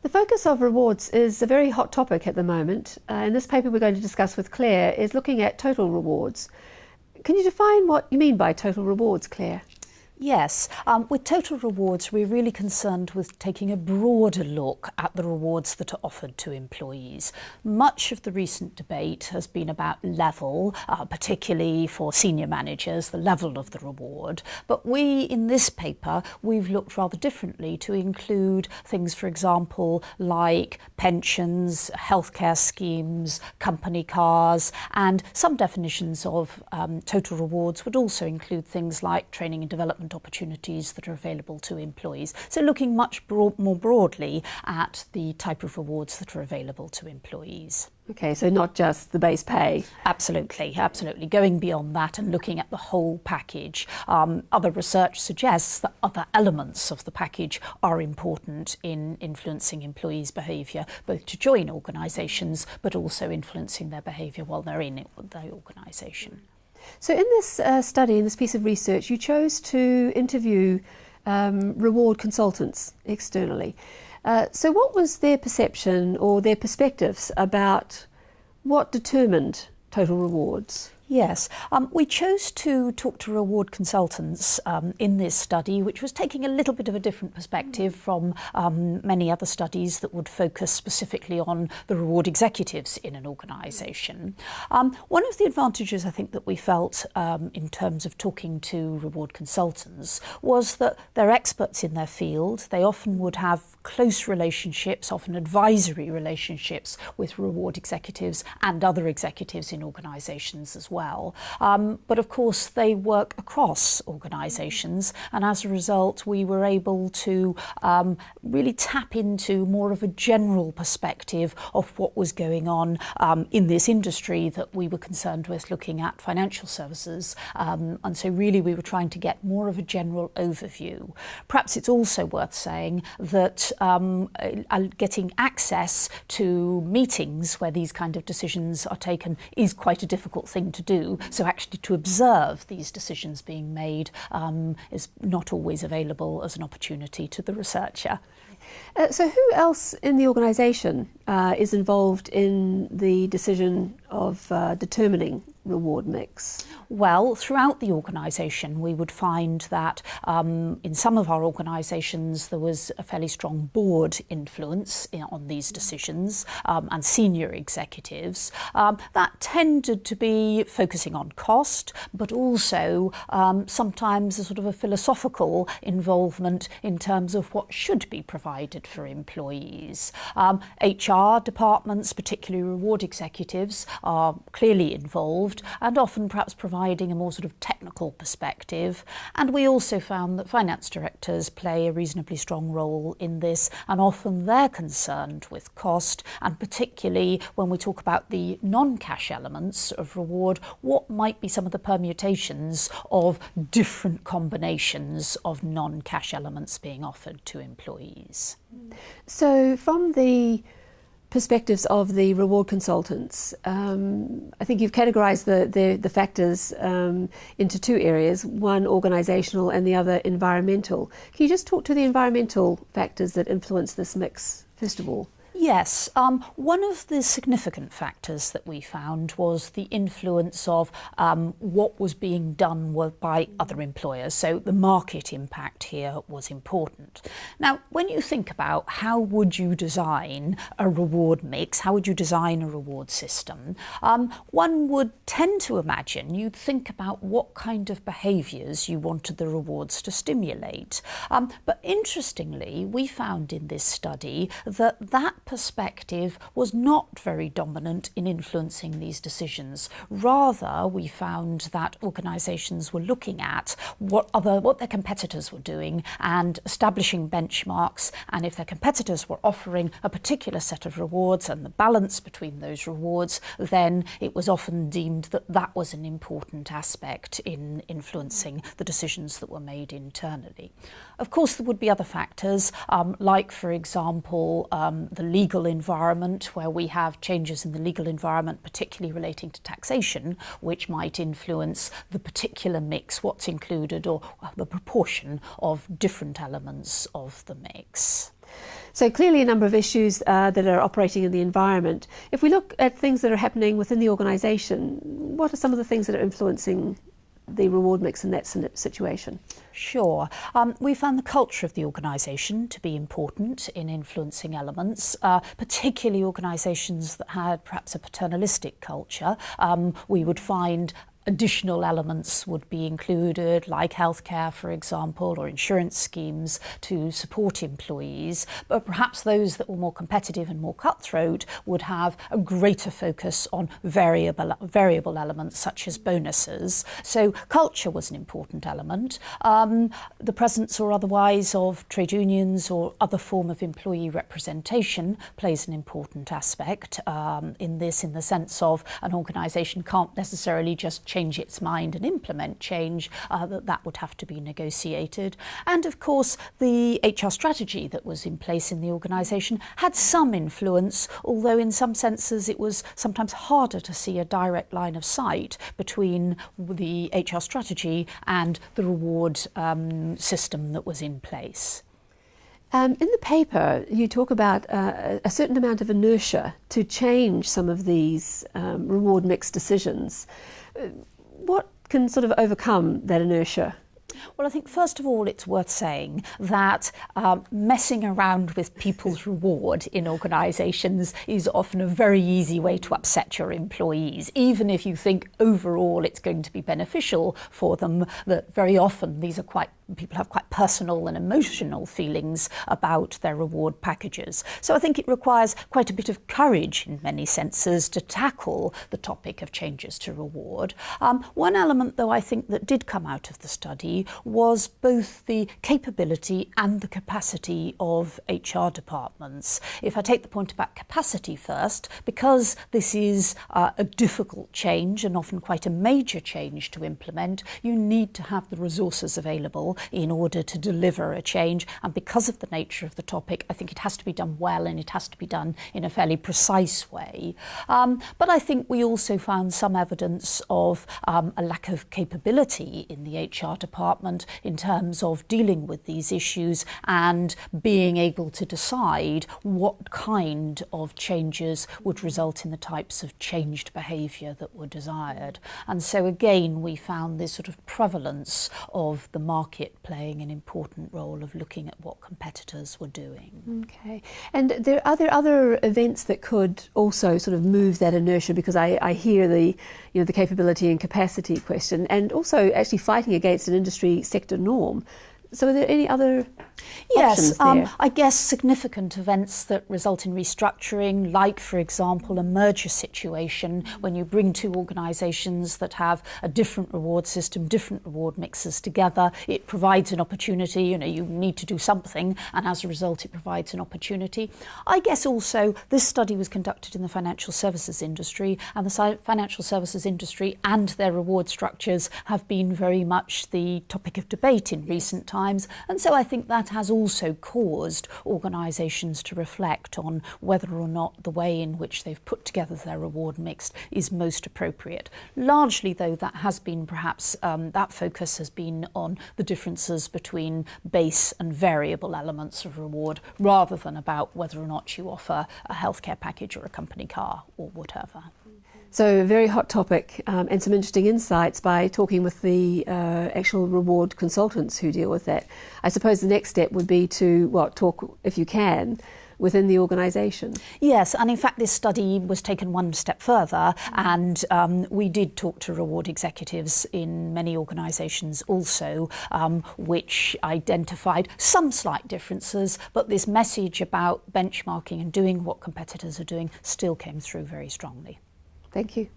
The focus of rewards is a very hot topic at the moment. And this paper we're going to discuss with Claire is looking at total rewards. Can you define what you mean by total rewards, Claire? Yes, with total rewards we're really concerned with taking a broader look at the rewards that are offered to employees. Much of the recent debate has been about level, particularly for senior managers, the level of the reward. But in this paper, we've looked rather differently to include things, for example, like pensions, healthcare schemes, company cars, and some definitions of total rewards would also include things like training and development opportunities that are available to employees. So looking much more broadly at the type of rewards that are available to employees. Okay, so not just the base pay. Absolutely, absolutely. Going beyond that and looking at the whole package. Other research suggests that other elements of the package are important in influencing employees' behaviour, both to join organisations but also influencing their behaviour while they're in the organisation. So in this study, in this piece of research, you chose to interview reward consultants externally. So what was their perception or their perspectives about what determined total rewards? Yes, we chose to talk to reward consultants in this study, which was taking a little bit of a different perspective from many other studies that would focus specifically on the reward executives in an organisation. One of the advantages I think that we felt in terms of talking to reward consultants was that they're experts in their field. They often would have close relationships, often advisory relationships with reward executives and other executives in organisations as well. But of course they work across organisations, and as a result we were able to really tap into more of a general perspective of what was going on in this industry that we were concerned with, looking at financial services, and so really we were trying to get more of a general overview. Perhaps it's also worth saying that getting access to meetings where these kind of decisions are taken is quite a difficult thing to do. So actually to observe these decisions being made is not always available as an opportunity to the researcher. So who else in the organisation is involved in the decision of determining reward mix? Well, throughout the organisation we would find that in some of our organisations there was a fairly strong board influence on these decisions and senior executives. That tended to be focusing on cost, but also sometimes a sort of a philosophical involvement in terms of what should be provided for employees. HR departments, particularly reward executives, are clearly involved and often perhaps providing a more sort of technical perspective. And we also found that finance directors play a reasonably strong role in this, and often they're concerned with cost, and particularly when we talk about the non-cash elements of reward, what might be some of the permutations of different combinations of non-cash elements being offered to employees. So from the perspectives of the reward consultants, I think you've categorised the factors into two areas, one organisational and the other environmental. Can you just talk to the environmental factors that influence this mix, first of all? Yes, one of the significant factors that we found was the influence of what was being done by other employers. So the market impact here was important. Now, when you think about how would you design a reward mix, how would you design a reward system, one would tend to imagine you'd think about what kind of behaviours you wanted the rewards to stimulate. But interestingly, we found in this study that perspective was not very dominant in influencing these decisions. Rather, we found that organisations were looking at what their competitors were doing and establishing benchmarks, and if their competitors were offering a particular set of rewards and the balance between those rewards, then it was often deemed that that was an important aspect in influencing the decisions that were made internally. Of course, there would be other factors, like, for example, the legal environment, where we have changes in the legal environment, particularly relating to taxation, which might influence the particular mix, what's included, or the proportion of different elements of the mix. So clearly a number of issues that are operating in the environment. If we look at things that are happening within the organisation, what are some of the things that are influencing the reward mix in that situation? Sure. We found the culture of the organisation to be important in influencing elements, particularly organisations that had perhaps a paternalistic culture. We would find additional elements would be included, like healthcare, for example, or insurance schemes to support employees. But perhaps those that were more competitive and more cutthroat would have a greater focus on variable elements such as bonuses. So culture was an important element. The presence or otherwise of trade unions or other form of employee representation plays an important aspect in this, in the sense of an organisation can't necessarily just change its mind and implement change, that would have to be negotiated. And of course the HR strategy that was in place in the organisation had some influence, although in some senses it was sometimes harder to see a direct line of sight between the HR strategy and the reward system that was in place. In the paper, you talk about a certain amount of inertia to change some of these reward mix decisions. What can sort of overcome that inertia? Well, I think first of all it's worth saying that messing around with people's reward in organisations is often a very easy way to upset your employees, even if you think overall it's going to be beneficial for them. That very often people have quite personal and emotional feelings about their reward packages. So I think it requires quite a bit of courage in many senses to tackle the topic of changes to reward. One element, though, I think that did come out of the study was both the capability and the capacity of HR departments. If I take the point about capacity first, because this is a difficult change and often quite a major change to implement, you need to have the resources available in order to deliver a change. And because of the nature of the topic, I think it has to be done well and it has to be done in a fairly precise way. But I think we also found some evidence of a lack of capability in the HR department in terms of dealing with these issues and being able to decide what kind of changes would result in the types of changed behaviour that were desired. And so again, we found this sort of prevalence of the market playing an important role of looking at what competitors were doing. Okay. And are there other events that could also sort of move that inertia? Because I hear the capability and capacity question, and also actually fighting against an industry sector norm. So are there any other options there? I guess significant events that result in restructuring, like, for example, a merger situation, when you bring two organisations that have a different reward system, different reward mixes together, it provides an opportunity. You need to do something, and as a result it provides an opportunity. I guess also this study was conducted in the financial services industry, and the financial services industry and their reward structures have been very much the topic of debate in recent times. And so I think that has also caused organisations to reflect on whether or not the way in which they've put together their reward mix is most appropriate. Largely, though, that has been perhaps, that focus has been on the differences between base and variable elements of reward, rather than about whether or not you offer a healthcare package or a company car or whatever. So a very hot topic, and some interesting insights by talking with the actual reward consultants who deal with that. I suppose the next step would be to, talk, if you can, within the organisation. Yes, and in fact this study was taken one step further, and we did talk to reward executives in many organisations also, which identified some slight differences, but this message about benchmarking and doing what competitors are doing still came through very strongly. Thank you.